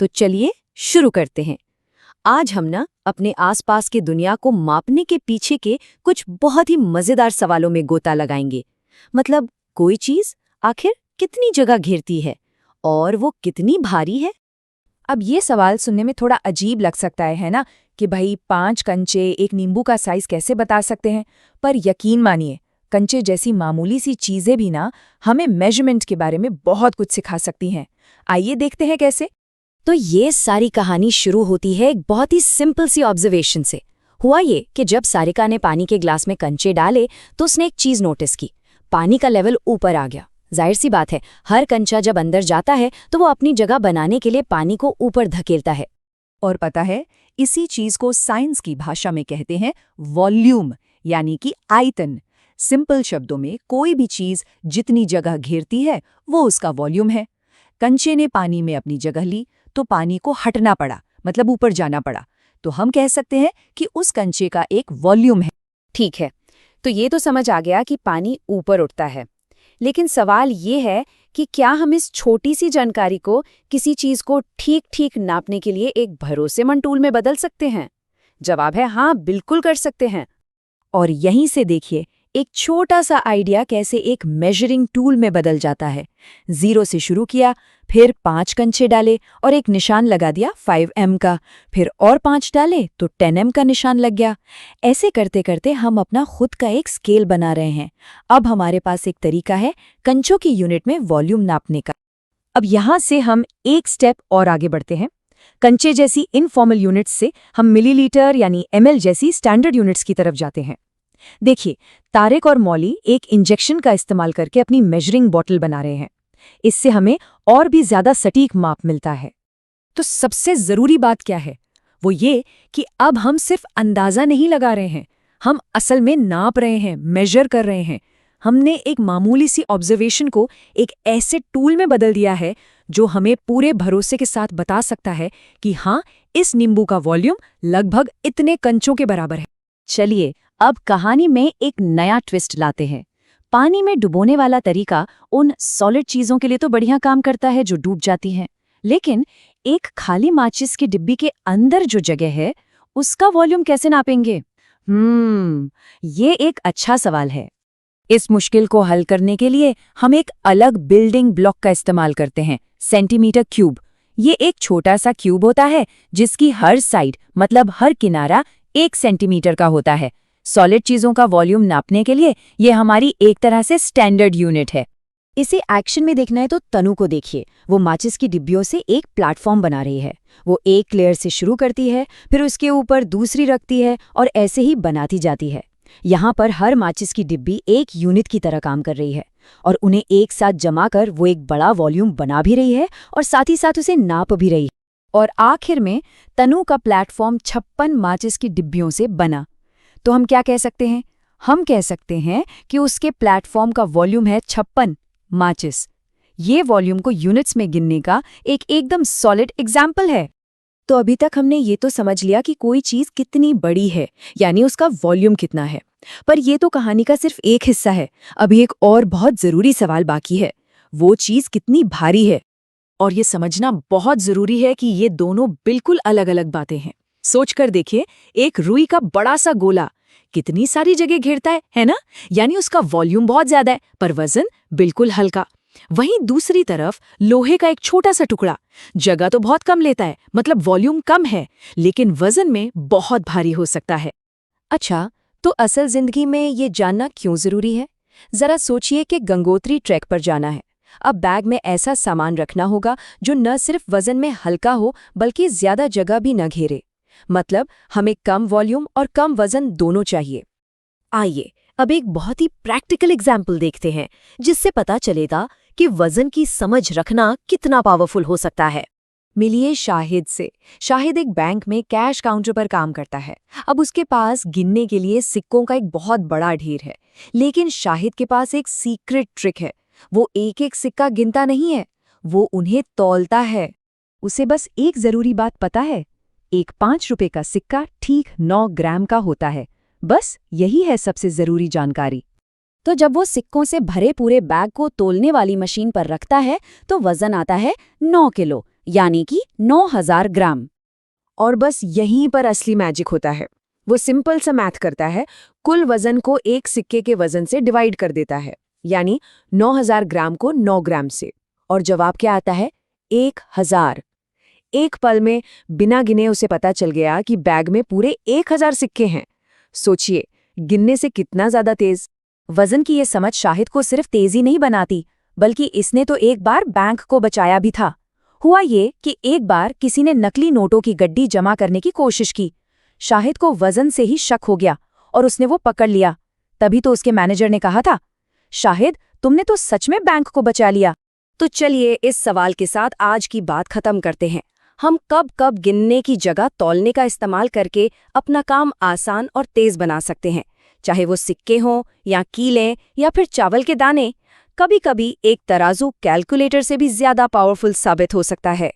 तो चलिए शुरू करते हैं। आज हम अपने आसपास की दुनिया को मापने के पीछे के कुछ बहुत ही मजेदार सवालों में गोता लगाएंगे। मतलब कोई चीज आखिर कितनी जगह घेरती है और वो कितनी भारी है। अब ये सवाल सुनने में थोड़ा अजीब लग सकता है ना, कि भाई 5 कंचे एक नींबू का साइज कैसे बता सकते हैं। पर यकीन मानिए, कंचे जैसी मामूली सी चीजें भी हमें मेजरमेंट के बारे में बहुत कुछ सिखा सकती हैं। आइए देखते हैं कैसे। तो ये सारी कहानी शुरू होती है एक बहुत ही सिंपल सी ऑब्जर्वेशन से। हुआ ये कि जब सारिका ने पानी के ग्लास में कंचे डाले तो उसने एक चीज नोटिस की। पानी का लेवल ऊपर आ गया। जाहिर सी बात है, हर कंचा जब अंदर जाता है तो वो अपनी जगह बनाने के लिए पानी को ऊपर धकेलता है। और पता है, इसी चीज को साइंस की भाषा में कहते हैं वॉल्यूम, यानी कि आयतन। सिंपल शब्दों में, कोई भी चीज जितनी जगह घेरती है वो उसका वॉल्यूम है। कंचे ने पानी में अपनी जगह ली तो पानी को हटना पड़ा, मतलब ऊपर जाना पड़ा। तो हम कह सकते हैं कि उस कंचे का एक वॉल्यूम है। ठीक है, तो ये तो समझ आ गया कि पानी ऊपर उठता है। लेकिन सवाल ये है कि क्या हम इस छोटी सी जानकारी को किसी चीज को ठीक ठीक नापने के लिए एक भरोसेमंद टूल में बदल सकते हैं? जवाब है हाँ, बिल्कुल कर सकते हैं। और यहीं से देखिए एक छोटा सा आइडिया कैसे एक मेजरिंग टूल में बदल जाता है। 0 से शुरू किया, फिर 5 कंचे डाले और एक निशान लगा दिया 5M का, फिर और 5 डाले तो 10M का निशान लग गया। ऐसे करते करते हम अपना खुद का एक स्केल बना रहे हैं। अब हमारे पास एक तरीका है कंचों की यूनिट में वॉल्यूम नापने का। अब यहाँ से हम एक स्टेप और आगे बढ़ते हैं। कंचे जैसी इनफॉर्मल यूनिट्स से हम मिलीलीटर यानी ml जैसी स्टैंडर्ड यूनिट्स की तरफ जाते हैं। देखिए, तारिक और मौली एक इंजेक्शन का इस्तेमाल करके अपनी मेजरिंग बॉटल बना रहे हैं। इससे हमें और भी ज्यादा सटीक माप मिलता है। तो सबसे जरूरी बात क्या है? वो ये कि अब हम सिर्फ अंदाजा नहीं लगा रहे हैं, हम असल में नाप रहे हैं, मेजर कर रहे हैं। हमने एक मामूली सी ऑब्जर्वेशन को एक ऐसे टूल में बदल दिया है जो हमें पूरे भरोसे के साथ बता सकता है कि हाँ, इस नींबू का वॉल्यूम लगभग इतने कंचों के बराबर है। चलिए, अब कहानी में एक नया ट्विस्ट लाते हैं। पानी में डुबोने वाला तरीका उन सॉलिड चीजों के लिए तो बढ़िया काम करता है जो डूब जाती हैं, लेकिन एक खाली माचिस की डिब्बी के अंदर जो जगह है उसका वॉल्यूम कैसे नापेंगे? ये एक अच्छा सवाल है। इस मुश्किल को हल करने के लिए हम एक अलग बिल्डिंग ब्लॉक का इस्तेमाल करते हैं, सेंटीमीटर क्यूब। ये एक छोटा सा क्यूब होता है जिसकी हर साइड, मतलब हर किनारा 1 सेंटीमीटर का होता है। सॉलिड चीजों का वॉल्यूम नापने के लिए ये हमारी एक तरह से स्टैंडर्ड यूनिट है। इसे एक्शन में देखना है तो तनु को देखिए। वो माचिस की डिब्बियों से एक प्लेटफॉर्म बना रही है। वो एक लेयर से शुरू करती है, फिर उसके ऊपर दूसरी रखती है और ऐसे ही बनाती जाती है। यहाँ पर हर माचिस की डिब्बी एक यूनिट की तरह काम कर रही है और उन्हें एक साथ जमा कर वो एक बड़ा वॉल्यूम बना भी रही है और साथ ही साथ उसे नाप भी रही है। और आखिर में तनु का प्लेटफॉर्म 56 माचिस की डिब्बियों से बना। तो हम क्या कह सकते हैं? हम कह सकते हैं कि उसके प्लेटफॉर्म का वॉल्यूम है 56 माचिस। ये वॉल्यूम को यूनिट्स में गिनने का एक एकदम सॉलिड एग्जाम्पल है। तो अभी तक हमने ये तो समझ लिया कि कोई चीज कितनी बड़ी है, यानी उसका वॉल्यूम कितना है। पर ये तो कहानी का सिर्फ एक हिस्सा है। अभी एक और बहुत जरूरी सवाल बाकी है, वो चीज कितनी भारी है। और ये समझना बहुत जरूरी है कि ये दोनों बिल्कुल अलग अलग बातें हैं। सोचकर देखिए, एक रुई का बड़ा सा गोला कितनी सारी जगह घेरता है ना? यानी उसका वॉल्यूम बहुत ज्यादा है पर वजन बिल्कुल हल्का। वहीं दूसरी तरफ लोहे का एक छोटा सा टुकड़ा जगह तो बहुत कम लेता है, मतलब वॉल्यूम कम है, लेकिन वजन में बहुत भारी हो सकता है। अच्छा, तो असल जिंदगी में ये जानना क्यों जरूरी है? जरा सोचिए कि गंगोत्री ट्रैक पर जाना है। अब बैग में ऐसा सामान रखना होगा जो न सिर्फ वजन में हल्का हो बल्कि ज्यादा जगह भी न घेरे। मतलब हमें कम वॉल्यूम और कम वजन दोनों चाहिए। आइए अब एक बहुत ही प्रैक्टिकल एग्जाम्पल देखते हैं जिससे पता चलेगा कि वजन की समझ रखना कितना पावरफुल हो सकता है। मिलिए शाहिद से। शाहिद एक बैंक में कैश काउंटर पर काम करता है। अब उसके पास गिनने के लिए सिक्कों का एक बहुत बड़ा ढेर है, लेकिन शाहिद के पास एक सीक्रेट ट्रिक है। वो एक एक सिक्का गिनता नहीं है, वो उन्हें तौलता है। उसे बस एक जरूरी बात पता है, एक 5 रुपए का सिक्का ठीक 9 ग्राम का होता है। बस यही है सबसे जरूरी जानकारी। तो जब वो सिक्कों से भरे पूरे बैग को तोलने वाली मशीन पर रखता है तो वजन आता है 9 किलो, यानी कि 9000 ग्राम। और बस यहीं पर असली मैजिक होता है। वो सिंपल सा मैथ करता है, कुल वजन को एक सिक्के के वजन से डिवाइड कर देता है, यानी 9000 ग्राम को 9 ग्राम से। और जवाब क्या आता है? 1000। एक पल में बिना गिने उसे पता चल गया कि बैग में पूरे 1000 सिक्के हैं। सोचिए, गिनने से कितना ज्यादा तेज। वजन की ये समझ शाहिद को सिर्फ तेजी नहीं बनाती, बल्कि इसने तो एक बार बैंक को बचाया भी था। हुआ ये कि एक बार किसी ने नकली नोटों की गड्डी जमा करने की कोशिश की। शाहिद को वजन से ही शक हो गया और उसने वो पकड़ लिया। तभी तो उसके मैनेजर ने कहा था, शाहिद, तुमने तो सच में बैंक को बचा लिया। तो चलिए इस सवाल के साथ आज की बात खत्म करते हैं। हम कब कब गिनने की जगह तौलने का इस्तेमाल करके अपना काम आसान और तेज बना सकते हैं, चाहे वो सिक्के हों या कीलें या फिर चावल के दाने। कभी कभी एक तराजू कैलकुलेटर से भी ज्यादा पावरफुल साबित हो सकता है।